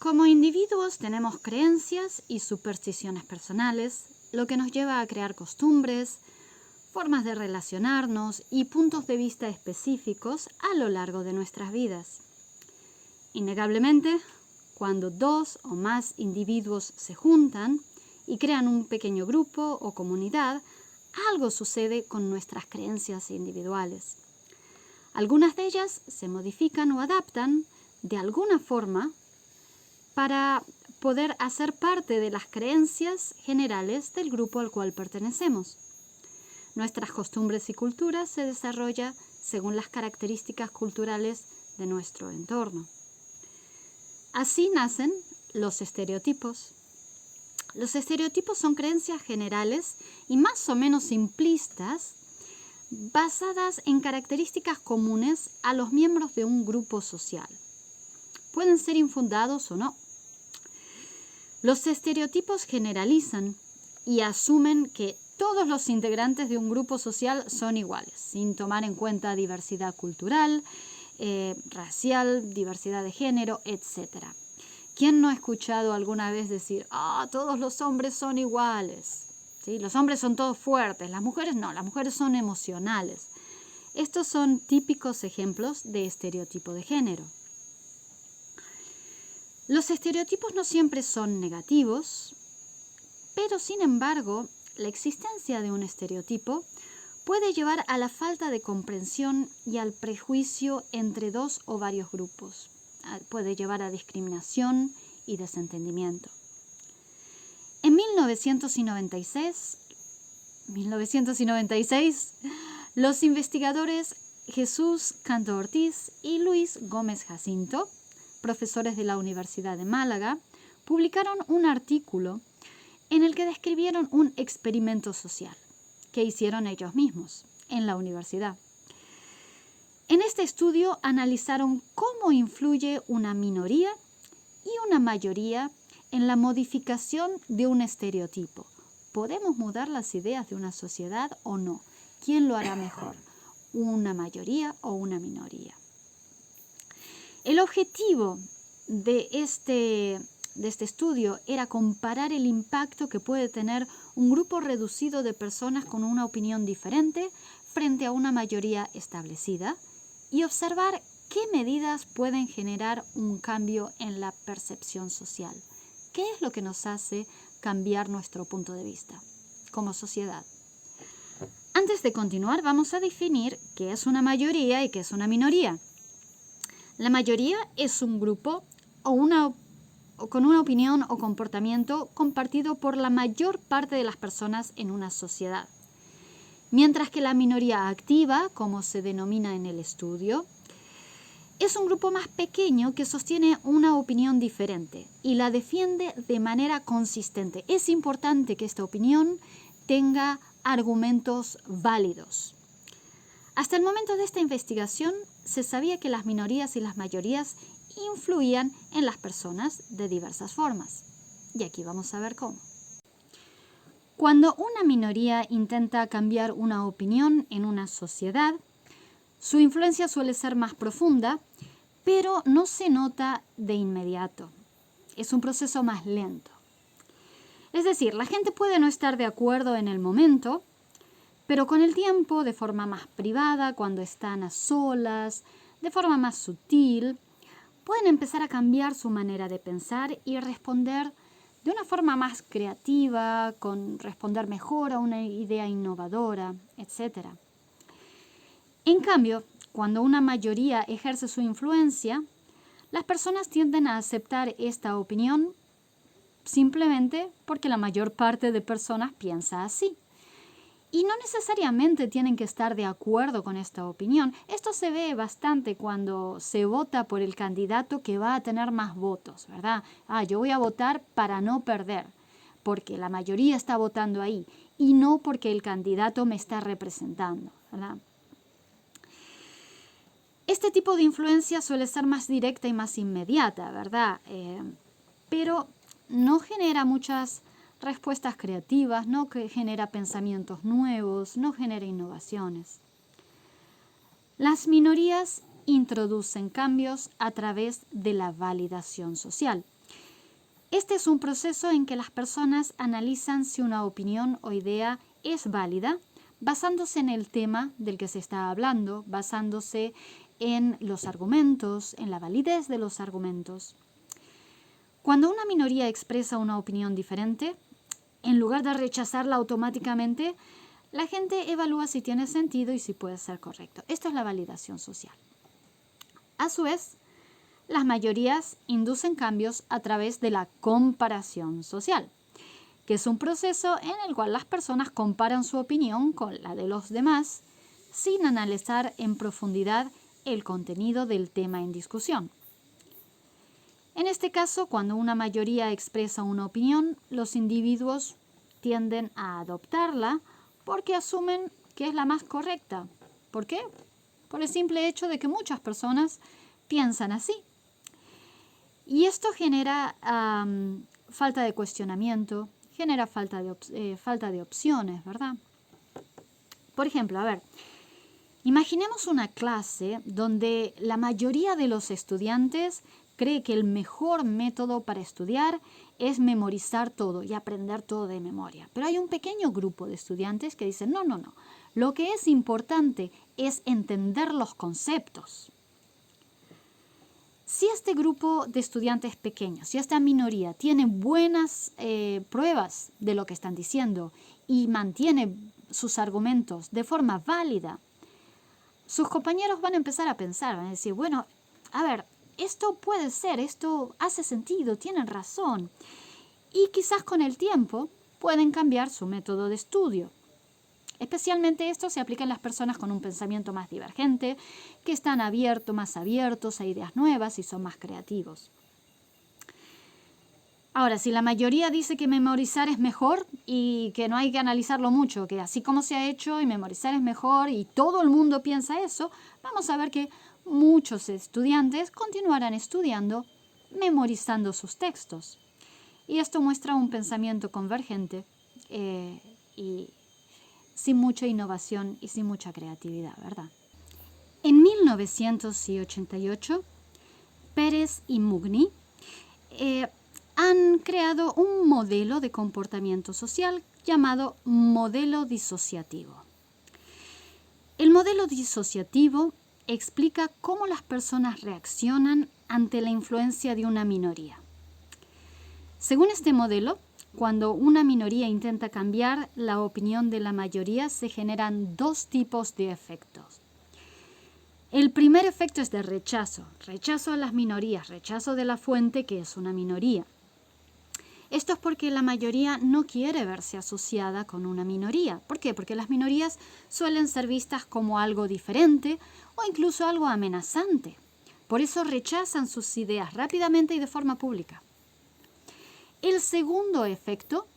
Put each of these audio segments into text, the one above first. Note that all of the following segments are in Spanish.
Como individuos tenemos creencias y supersticiones personales, lo que nos lleva a crear costumbres, formas de relacionarnos y puntos de vista específicos a lo largo de nuestras vidas. Innegablemente, cuando dos o más individuos se juntan y crean un pequeño grupo o comunidad, algo sucede con nuestras creencias individuales. Algunas de ellas se modifican o adaptan de alguna forma para poder hacer parte de las creencias generales del grupo al cual pertenecemos. Nuestras costumbres y culturas se desarrollan según las características culturales de nuestro entorno. Así nacen los estereotipos. Los estereotipos son creencias generales y más o menos simplistas basadas en características comunes a los miembros de un grupo social. Pueden ser infundados o no. Los estereotipos generalizan y asumen que todos los integrantes de un grupo social son iguales, sin tomar en cuenta diversidad cultural, racial, diversidad de género, etc. ¿Quién no ha escuchado alguna vez decir, todos los hombres son iguales? ¿Sí? Los hombres son todos fuertes, las mujeres no, las mujeres son emocionales. Estos son típicos ejemplos de estereotipo de género. Los estereotipos no siempre son negativos, pero sin embargo, la existencia de un estereotipo puede llevar a la falta de comprensión y al prejuicio entre dos o varios grupos. Puede llevar a discriminación y desentendimiento. En 1996, los investigadores Jesús Canto Ortiz y Luis Gómez Jacinto, profesores de la Universidad de Málaga, publicaron un artículo en el que describieron un experimento social que hicieron ellos mismos en la universidad. En este estudio analizaron cómo influye una minoría y una mayoría en la modificación de un estereotipo. ¿Podemos mudar las ideas de una sociedad o no? ¿Quién lo hará mejor? ¿Una mayoría o una minoría? El objetivo de este estudio era comparar el impacto que puede tener un grupo reducido de personas con una opinión diferente frente a una mayoría establecida y observar qué medidas pueden generar un cambio en la percepción social. ¿Qué es lo que nos hace cambiar nuestro punto de vista como sociedad? Antes de continuar, vamos a definir qué es una mayoría y qué es una minoría. La mayoría es un grupo con una opinión o comportamiento compartido por la mayor parte de las personas en una sociedad. Mientras que la minoría activa, como se denomina en el estudio, es un grupo más pequeño que sostiene una opinión diferente y la defiende de manera consistente. Es importante que esta opinión tenga argumentos válidos. Hasta el momento de esta investigación, se sabía que las minorías y las mayorías influían en las personas de diversas formas. Y aquí vamos a ver cómo. Cuando una minoría intenta cambiar una opinión en una sociedad, su influencia suele ser más profunda, pero no se nota de inmediato. Es un proceso más lento. Es decir, la gente puede no estar de acuerdo en el momento, pero con el tiempo, de forma más privada, cuando están a solas, de forma más sutil, pueden empezar a cambiar su manera de pensar y responder de una forma más creativa, con responder mejor a una idea innovadora, etc. En cambio, cuando una mayoría ejerce su influencia, las personas tienden a aceptar esta opinión simplemente porque la mayor parte de personas piensa así. Y no necesariamente tienen que estar de acuerdo con esta opinión. Esto se ve bastante cuando se vota por el candidato que va a tener más votos, ¿verdad? Yo voy a votar para no perder, porque la mayoría está votando ahí y no porque el candidato me está representando, ¿verdad? Este tipo de influencia suele ser más directa y más inmediata, ¿verdad? Pero no genera muchas respuestas creativas, no genera pensamientos nuevos, no genera innovaciones. Las minorías introducen cambios a través de la validación social. Este es un proceso en que las personas analizan si una opinión o idea es válida, basándose en el tema del que se está hablando, basándose en los argumentos, en la validez de los argumentos. Cuando una minoría expresa una opinión diferente, en lugar de rechazarla automáticamente, la gente evalúa si tiene sentido y si puede ser correcto. Esto es la validación social. A su vez, las mayorías inducen cambios a través de la comparación social, que es un proceso en el cual las personas comparan su opinión con la de los demás sin analizar en profundidad el contenido del tema en discusión. En este caso, cuando una mayoría expresa una opinión, los individuos tienden a adoptarla porque asumen que es la más correcta. ¿Por qué? Por el simple hecho de que muchas personas piensan así. Y esto genera falta de cuestionamiento, genera falta de opciones, ¿verdad? Por ejemplo, imaginemos una clase donde la mayoría de los estudiantes cree que el mejor método para estudiar es memorizar todo y aprender todo de memoria. Pero hay un pequeño grupo de estudiantes que dicen, no. Lo que es importante es entender los conceptos. Si este grupo de estudiantes pequeños, si esta minoría tiene buenas pruebas de lo que están diciendo y mantiene sus argumentos de forma válida, sus compañeros van a empezar a pensar, van a decir, bueno, esto puede ser, esto hace sentido, tienen razón. Y quizás con el tiempo pueden cambiar su método de estudio. Especialmente esto se aplica en las personas con un pensamiento más divergente, que están más abiertos a ideas nuevas y son más creativos. Ahora, si la mayoría dice que memorizar es mejor y que no hay que analizarlo mucho, que así como se ha hecho y memorizar es mejor y todo el mundo piensa eso, vamos a ver que muchos estudiantes continuarán estudiando, memorizando sus textos. Y esto muestra un pensamiento convergente y sin mucha innovación y sin mucha creatividad, ¿verdad? En 1988, Pérez y Mugni han creado un modelo de comportamiento social llamado modelo disociativo. El modelo disociativo explica cómo las personas reaccionan ante la influencia de una minoría. Según este modelo, cuando una minoría intenta cambiar la opinión de la mayoría, se generan dos tipos de efectos. El primer efecto es de rechazo a las minorías, rechazo de la fuente que es una minoría. Esto es porque la mayoría no quiere verse asociada con una minoría. ¿Por qué? Porque las minorías suelen ser vistas como algo diferente o incluso algo amenazante. Por eso rechazan sus ideas rápidamente y de forma pública. El segundo efecto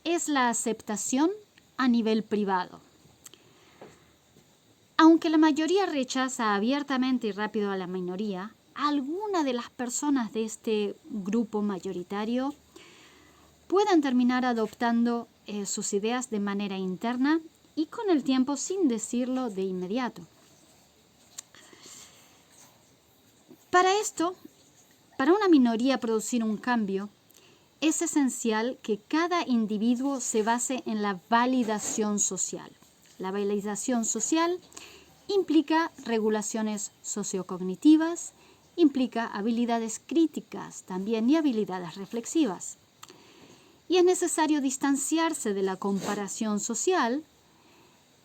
es la aceptación a nivel privado. Aunque la mayoría rechaza abiertamente y rápido a la minoría, alguna de las personas de este grupo mayoritario pueden terminar adoptando sus ideas de manera interna y con el tiempo sin decirlo de inmediato. Para una minoría producir un cambio, es esencial que cada individuo se base en la validación social. La validación social implica regulaciones sociocognitivas, implica habilidades críticas también y habilidades reflexivas. Y es necesario distanciarse de la comparación social,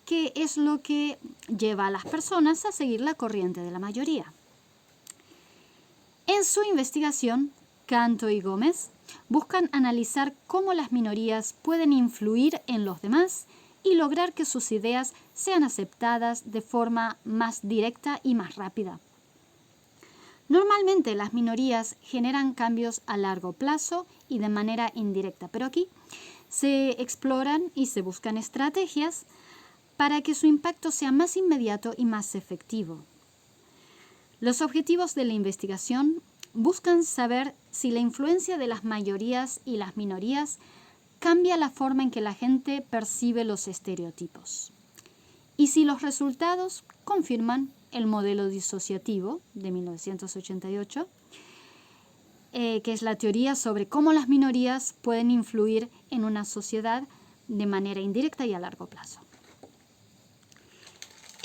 que es lo que lleva a las personas a seguir la corriente de la mayoría. En su investigación, Canto y Gómez buscan analizar cómo las minorías pueden influir en los demás y lograr que sus ideas sean aceptadas de forma más directa y más rápida. Normalmente las minorías generan cambios a largo plazo y de manera indirecta, pero aquí se exploran y se buscan estrategias para que su impacto sea más inmediato y más efectivo. Los objetivos de la investigación buscan saber si la influencia de las mayorías y las minorías cambia la forma en que la gente percibe los estereotipos y si los resultados confirman el modelo disociativo de 1988 que es la teoría sobre cómo las minorías pueden influir en una sociedad de manera indirecta y a largo plazo.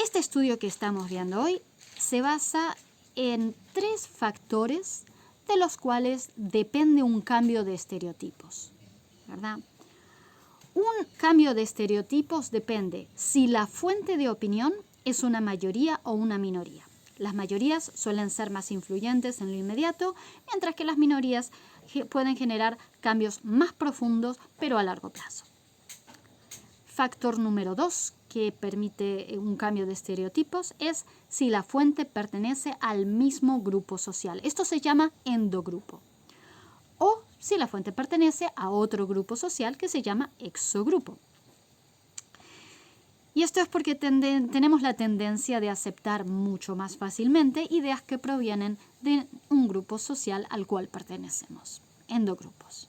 Este estudio que estamos viendo hoy se basa en 3 factores de los cuales depende un cambio de estereotipos, ¿verdad? Un cambio de estereotipos depende si la fuente de opinión es una mayoría o una minoría. Las mayorías suelen ser más influyentes en lo inmediato, mientras que las minorías pueden generar cambios más profundos, pero a largo plazo. Factor número 2 que permite un cambio de estereotipos es si la fuente pertenece al mismo grupo social. Esto se llama endogrupo. O si la fuente pertenece a otro grupo social que se llama exogrupo. Y esto es porque tenemos la tendencia de aceptar mucho más fácilmente ideas que provienen de un grupo social al cual pertenecemos, endogrupos.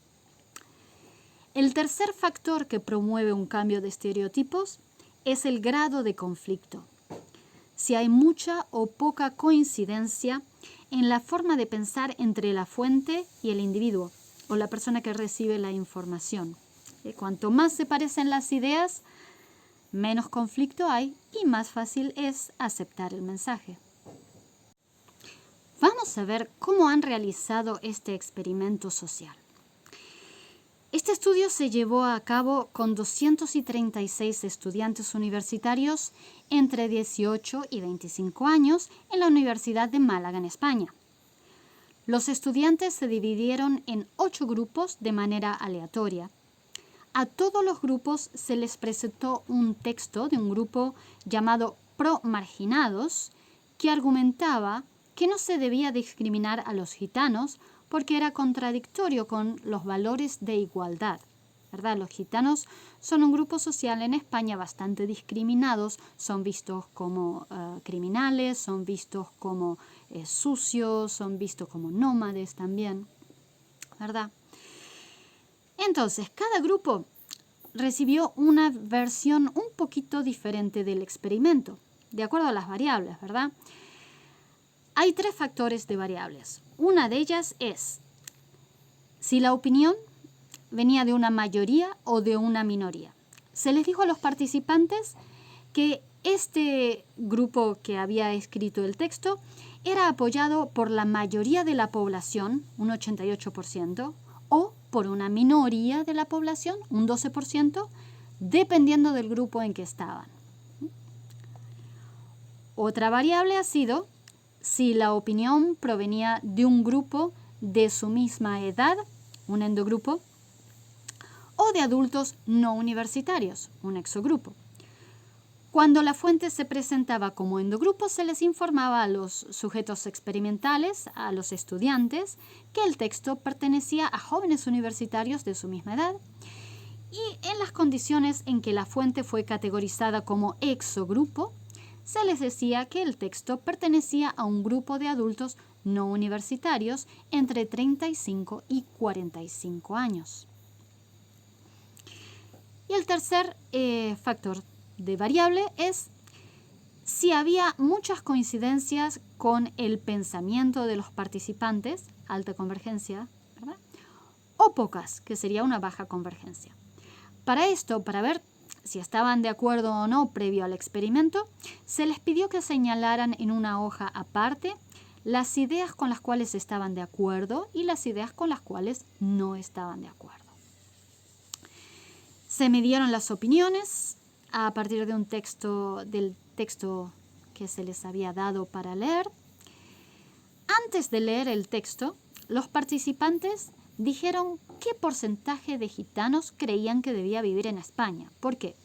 El tercer factor que promueve un cambio de estereotipos es el grado de conflicto. Si hay mucha o poca coincidencia en la forma de pensar entre la fuente y el individuo o la persona que recibe la información. Cuanto más se parecen las ideas, menos conflicto hay y más fácil es aceptar el mensaje. Vamos a ver cómo han realizado este experimento social. Este estudio se llevó a cabo con 236 estudiantes universitarios entre 18 y 25 años en la Universidad de Málaga, en España. Los estudiantes se dividieron en 8 grupos de manera aleatoria. A todos los grupos se les presentó un texto de un grupo llamado Pro Marginados que argumentaba que no se debía discriminar a los gitanos porque era contradictorio con los valores de igualdad, ¿verdad? Los gitanos son un grupo social en España bastante discriminados, son vistos como criminales, son vistos como sucios, son vistos como nómades también, ¿verdad? Entonces, cada grupo recibió una versión un poquito diferente del experimento, de acuerdo a las variables, ¿verdad? Hay 3 factores de variables. Una de ellas es si la opinión venía de una mayoría o de una minoría. Se les dijo a los participantes que este grupo que había escrito el texto era apoyado por la mayoría de la población, un 88%, o por una minoría de la población, un 12%, dependiendo del grupo en que estaban. Otra variable ha sido si la opinión provenía de un grupo de su misma edad, un endogrupo, o de adultos no universitarios, un exogrupo. Cuando la fuente se presentaba como endogrupo, se les informaba a los sujetos experimentales, a los estudiantes, que el texto pertenecía a jóvenes universitarios de su misma edad, y en las condiciones en que la fuente fue categorizada como exogrupo, se les decía que el texto pertenecía a un grupo de adultos no universitarios entre 35 y 45 años. Y el tercer factor de variable es si había muchas coincidencias con el pensamiento de los participantes, alta convergencia, ¿verdad? O pocas, que sería una baja convergencia. Para esto, para ver si estaban de acuerdo o no previo al experimento, se les pidió que señalaran en una hoja aparte las ideas con las cuales estaban de acuerdo y las ideas con las cuales no estaban de acuerdo. Se midieron las opiniones a partir de del texto que se les había dado para leer. Antes de leer el texto, los participantes dijeron qué porcentaje de gitanos creían que debía vivir en España. ¿Por qué?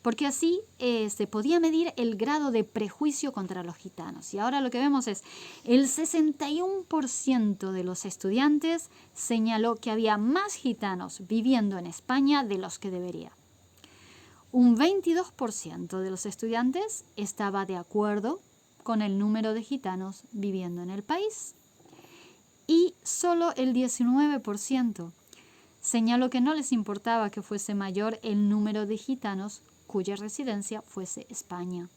Porque así se podía medir el grado de prejuicio contra los gitanos. Y ahora lo que vemos es el 61% de los estudiantes señaló que había más gitanos viviendo en España de los que debería. Un 22% de los estudiantes estaba de acuerdo con el número de gitanos viviendo en el país. Y solo el 19% señaló que no les importaba que fuese mayor el número de gitanos cuya residencia fuese España.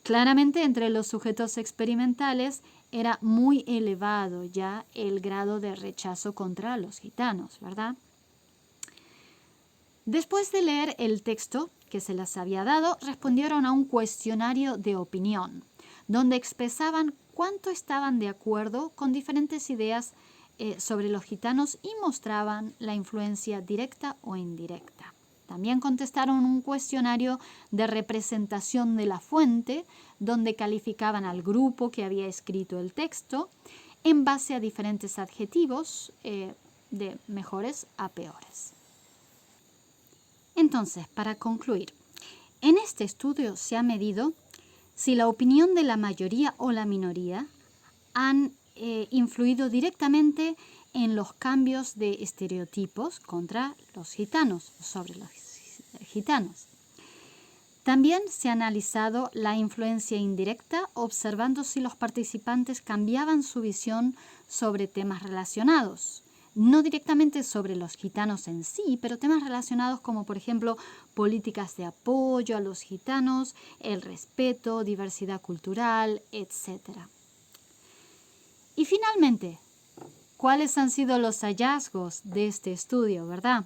Claramente entre los sujetos experimentales era muy elevado ya el grado de rechazo contra los gitanos, ¿verdad? Después de leer el texto que se les había dado, respondieron a un cuestionario de opinión, donde expresaban cuánto estaban de acuerdo con diferentes ideas sobre los gitanos y mostraban la influencia directa o indirecta. También contestaron un cuestionario de representación de la fuente, donde calificaban al grupo que había escrito el texto en base a diferentes adjetivos, de mejores a peores. Entonces, para concluir, en este estudio se ha medido si la opinión de la mayoría o la minoría han influido directamente en los cambios de estereotipos contra los gitanos, sobre los gitanos. También se ha analizado la influencia indirecta, observando si los participantes cambiaban su visión sobre temas relacionados. No directamente sobre los gitanos en sí, pero temas relacionados como, por ejemplo, políticas de apoyo a los gitanos, el respeto, diversidad cultural, etc. Y finalmente, ¿cuáles han sido los hallazgos de este estudio, verdad?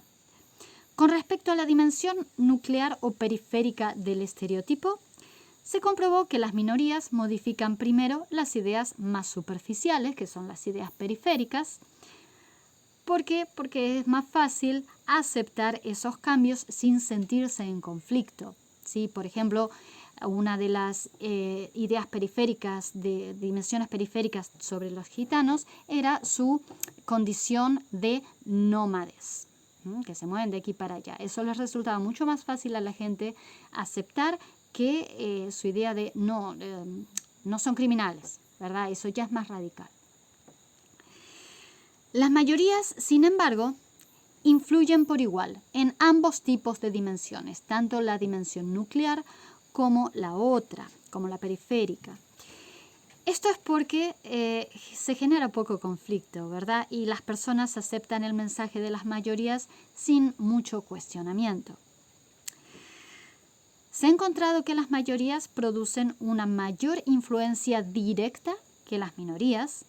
Con respecto a la dimensión nuclear o periférica del estereotipo, se comprobó que las minorías modifican primero las ideas más superficiales, que son las ideas periféricas. ¿Por qué? Porque es más fácil aceptar esos cambios sin sentirse en conflicto, ¿sí? Por ejemplo, una de las ideas periféricas, de dimensiones periféricas sobre los gitanos, era su condición de nómades, que se mueven de aquí para allá. Eso les resultaba mucho más fácil a la gente aceptar que su idea de no son criminales, ¿verdad? Eso ya es más radical. Las mayorías, sin embargo, influyen por igual en ambos tipos de dimensiones, tanto la dimensión nuclear como la otra, como la periférica. Esto es porque se genera poco conflicto, ¿verdad? Y las personas aceptan el mensaje de las mayorías sin mucho cuestionamiento. Se ha encontrado que las mayorías producen una mayor influencia directa que las minorías,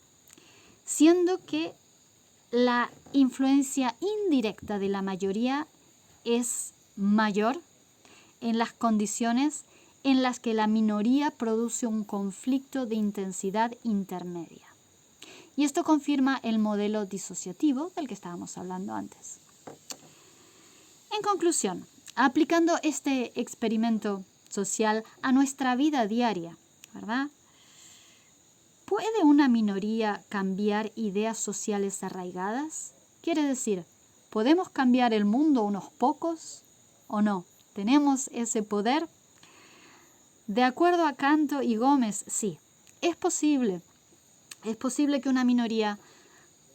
siendo que la influencia indirecta de la mayoría es mayor en las condiciones en las que la minoría produce un conflicto de intensidad intermedia. Y esto confirma el modelo disociativo del que estábamos hablando antes. En conclusión, aplicando este experimento social a nuestra vida diaria, ¿verdad? ¿Puede una minoría cambiar ideas sociales arraigadas? Quiere decir, ¿podemos cambiar el mundo unos pocos o no? ¿Tenemos ese poder? De acuerdo a Canto y Gómez, sí, es posible. Es posible que una minoría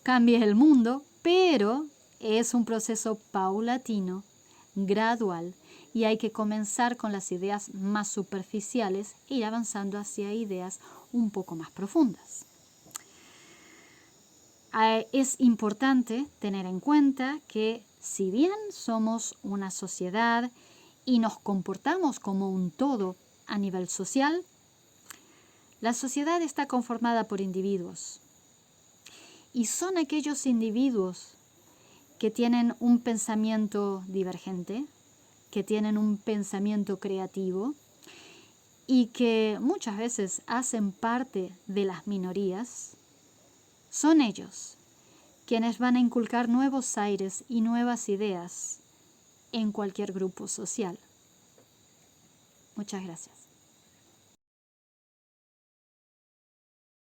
cambie el mundo, pero es un proceso paulatino, gradual, y hay que comenzar con las ideas más superficiales e ir avanzando hacia ideas un poco más profundas. Es importante tener en cuenta que si bien somos una sociedad y nos comportamos como un todo a nivel social, la sociedad está conformada por individuos y son aquellos individuos que tienen un pensamiento divergente, que tienen un pensamiento creativo y que muchas veces hacen parte de las minorías. Son ellos quienes van a inculcar nuevos aires y nuevas ideas en cualquier grupo social. Muchas gracias.